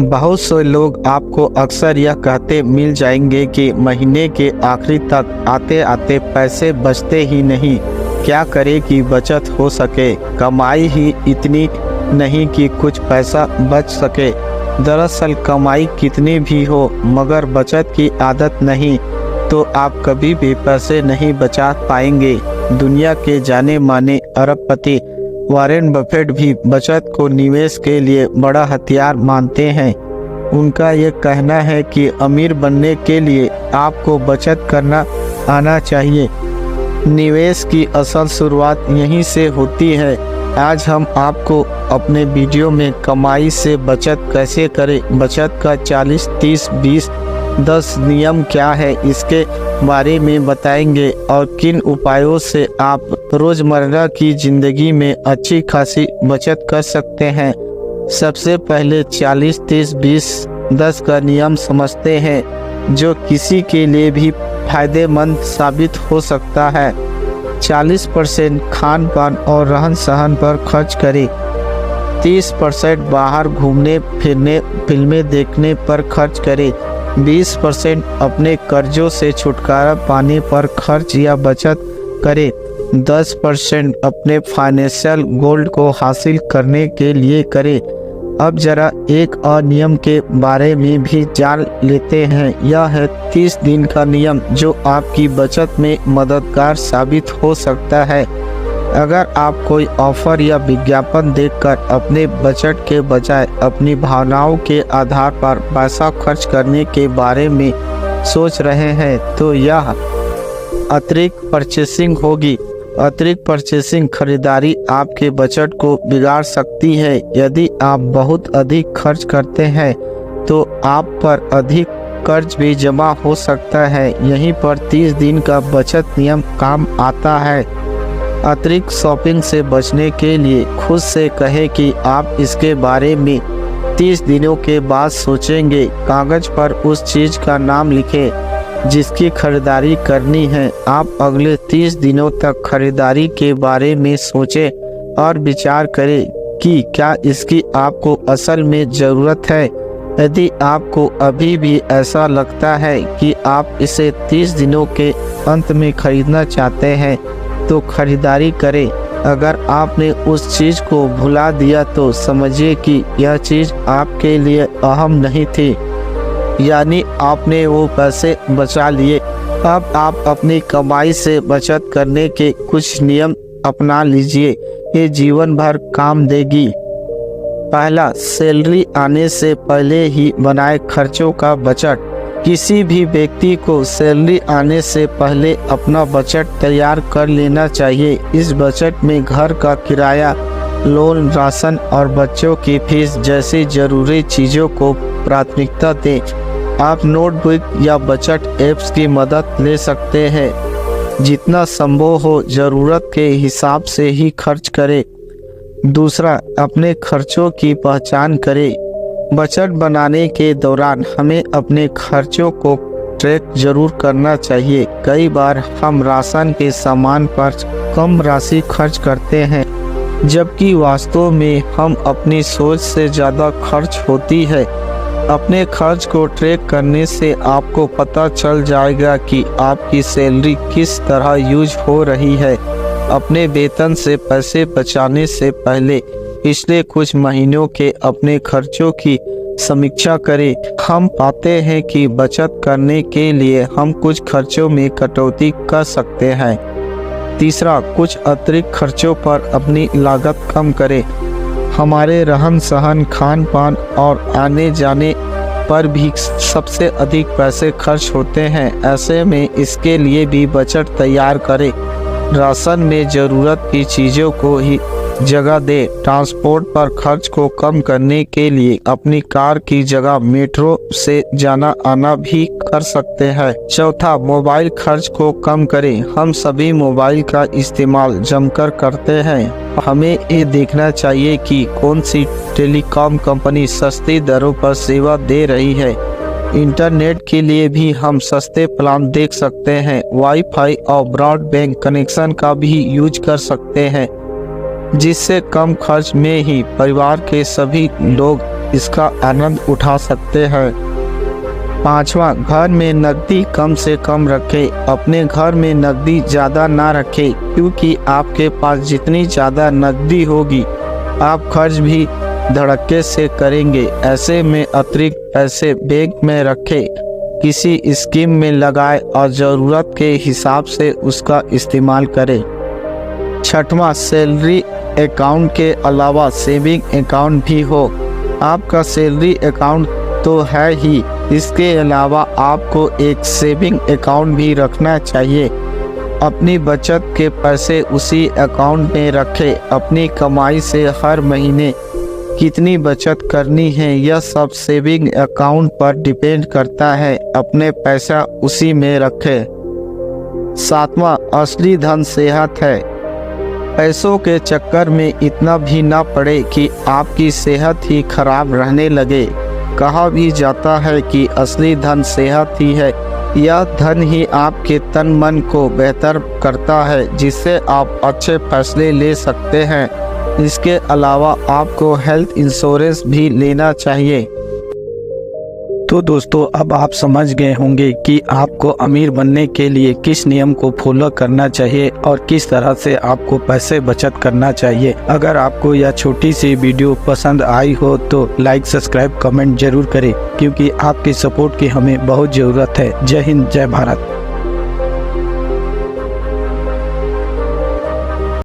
बहुत से लोग आपको अक्सर यह कहते मिल जाएंगे कि महीने के आखिरी तक आते आते पैसे बचते ही नहीं। क्या करें कि बचत हो सके, कमाई ही इतनी नहीं कि कुछ पैसा बच सके। दरअसल कमाई कितनी भी हो मगर बचत की आदत नहीं तो आप कभी भी पैसे नहीं बचा पाएंगे। दुनिया के जाने माने अरबपति वॉरेन बफेट भी बचत को निवेश के लिए बड़ा हथियार मानते हैं। उनका ये कहना है कि अमीर बनने के लिए आपको बचत करना आना चाहिए। निवेश की असल शुरुआत यहीं से होती है। आज हम आपको अपने वीडियो में कमाई से बचत कैसे करें, बचत का 40, 30, 20, 10 नियम क्या है इसके बारे में बताएंगे और किन उपायों से आप रोज़मर्रा की ज़िंदगी में अच्छी खासी बचत कर सकते हैं। सबसे पहले 40, 30, 20, 10 का नियम समझते हैं जो किसी के लिए भी फायदेमंद साबित हो सकता है। 40% खान पान और रहन सहन पर खर्च करें। 30% बाहर घूमने फिरने फिल्में देखने पर खर्च करें। 20% अपने कर्जों से छुटकारा पाने पर खर्च या बचत करें। 10% अपने फाइनेंशियल गोल को हासिल करने के लिए करें। अब जरा एक और नियम के बारे में भी जान लेते हैं। यह है 30 दिन का नियम जो आपकी बचत में मददगार साबित हो सकता है। अगर आप कोई ऑफर या विज्ञापन देखकर अपने बजट के बजाय अपनी भावनाओं के आधार पर पैसा खर्च करने के बारे में सोच रहे हैं तो यह अतिरिक्त परचेसिंग होगी। अतिरिक्त परचेसिंग खरीदारी आपके बजट को बिगाड़ सकती है। यदि आप बहुत अधिक खर्च करते हैं तो आप पर अधिक कर्ज भी जमा हो सकता है। यहीं पर 30 दिन का बचत नियम काम आता है। अतिरिक्त शॉपिंग से बचने के लिए खुद से कहें कि आप इसके बारे में 30 दिनों के बाद सोचेंगे। कागज पर उस चीज़ का नाम लिखें जिसकी खरीदारी करनी है। आप अगले 30 दिनों तक खरीदारी के बारे में सोचें और विचार करें कि क्या इसकी आपको असल में ज़रूरत है। यदि आपको अभी भी ऐसा लगता है कि आप इसे 30 दिनों के अंत में खरीदना चाहते हैं तो खरीदारी करें। अगर आपने उस चीज़ को भुला दिया तो समझिए कि यह चीज़ आपके लिए अहम नहीं थी, यानी आपने वो पैसे बचा लिए। अब आप अपनी कमाई से बचत करने के कुछ नियम अपना लीजिए, ये जीवन भर काम देगी। पहला, सैलरी आने से पहले ही बनाए खर्चों का बजट। किसी भी व्यक्ति को सैलरी आने से पहले अपना बजट तैयार कर लेना चाहिए। इस बजट में घर का किराया, लोन, राशन और बच्चों की फीस जैसी जरूरी चीज़ों को प्राथमिकता दें। आप नोटबुक या बजट ऐप्स की मदद ले सकते हैं। जितना संभव हो ज़रूरत के हिसाब से ही खर्च करें। दूसरा, अपने खर्चों की पहचान करें। बजट बनाने के दौरान हमें अपने खर्चों को ट्रैक जरूर करना चाहिए। कई बार हम राशन के सामान पर कम राशि खर्च करते हैं जबकि वास्तव में हम अपनी सोच से ज़्यादा खर्च होती है। अपने खर्च को ट्रैक करने से आपको पता चल जाएगा कि आपकी सैलरी किस तरह यूज हो रही है। अपने वेतन से पैसे बचाने से पहले पिछले कुछ महीनों के अपने खर्चों की समीक्षा करें। हम पाते हैं कि बचत करने के लिए हम कुछ खर्चों में कटौती कर सकते हैं। तीसरा, कुछ अतिरिक्त खर्चों पर अपनी लागत कम करें। हमारे रहन सहन, खान पान और आने जाने पर भी सबसे अधिक पैसे खर्च होते हैं। ऐसे में इसके लिए भी बजट तैयार करें। राशन में ज़रूरत की चीज़ों को ही जगह दे। ट्रांसपोर्ट पर खर्च को कम करने के लिए अपनी कार की जगह मेट्रो से जाना आना भी कर सकते हैं। चौथा, मोबाइल खर्च को कम करें। हम सभी मोबाइल का इस्तेमाल जमकर करते हैं। हमें ये देखना चाहिए कि कौन सी टेलीकॉम कंपनी सस्ती दरों पर सेवा दे रही है। इंटरनेट के लिए भी हम सस्ते प्लान देख सकते हैं। वाईफाई और ब्रॉडबैंड कनेक्शन का भी यूज कर सकते हैं जिससे कम खर्च में ही परिवार के सभी लोग इसका आनंद उठा सकते हैं। 5वां, घर में नकदी कम से कम रखें। अपने घर में नकदी ज़्यादा ना रखें, क्योंकि आपके पास जितनी ज़्यादा नकदी होगी आप खर्च भी धड़ल्ले से करेंगे। ऐसे में अतिरिक्त पैसे बैंक में रखें, किसी स्कीम में लगाएं और ज़रूरत के हिसाब से उसका इस्तेमाल करें। 6वां, सैलरी अकाउंट के अलावा सेविंग अकाउंट भी हो। आपका सैलरी अकाउंट तो है ही, इसके अलावा आपको एक सेविंग अकाउंट भी रखना चाहिए। अपनी बचत के पैसे उसी अकाउंट में रखें। अपनी कमाई से हर महीने कितनी बचत करनी है यह सब सेविंग अकाउंट पर डिपेंड करता है। अपने पैसा उसी में रखें। 7वां, असली धन सेहत है। पैसों के चक्कर में इतना भी ना पड़े कि आपकी सेहत ही खराब रहने लगे। कहा भी जाता है कि असली धन सेहत ही है। यह धन ही आपके तन मन को बेहतर करता है, जिससे आप अच्छे फैसले ले सकते हैं। इसके अलावा आपको हेल्थ इंश्योरेंस भी लेना चाहिए। तो दोस्तों, अब आप समझ गए होंगे कि आपको अमीर बनने के लिए किस नियम को फॉलो करना चाहिए और किस तरह से आपको पैसे बचत करना चाहिए। अगर आपको यह छोटी सी वीडियो पसंद आई हो तो लाइक, सब्सक्राइब, कमेंट जरूर करें, क्योंकि आपके सपोर्ट की हमें बहुत ज़रूरत है। जय हिंद, जय भारत।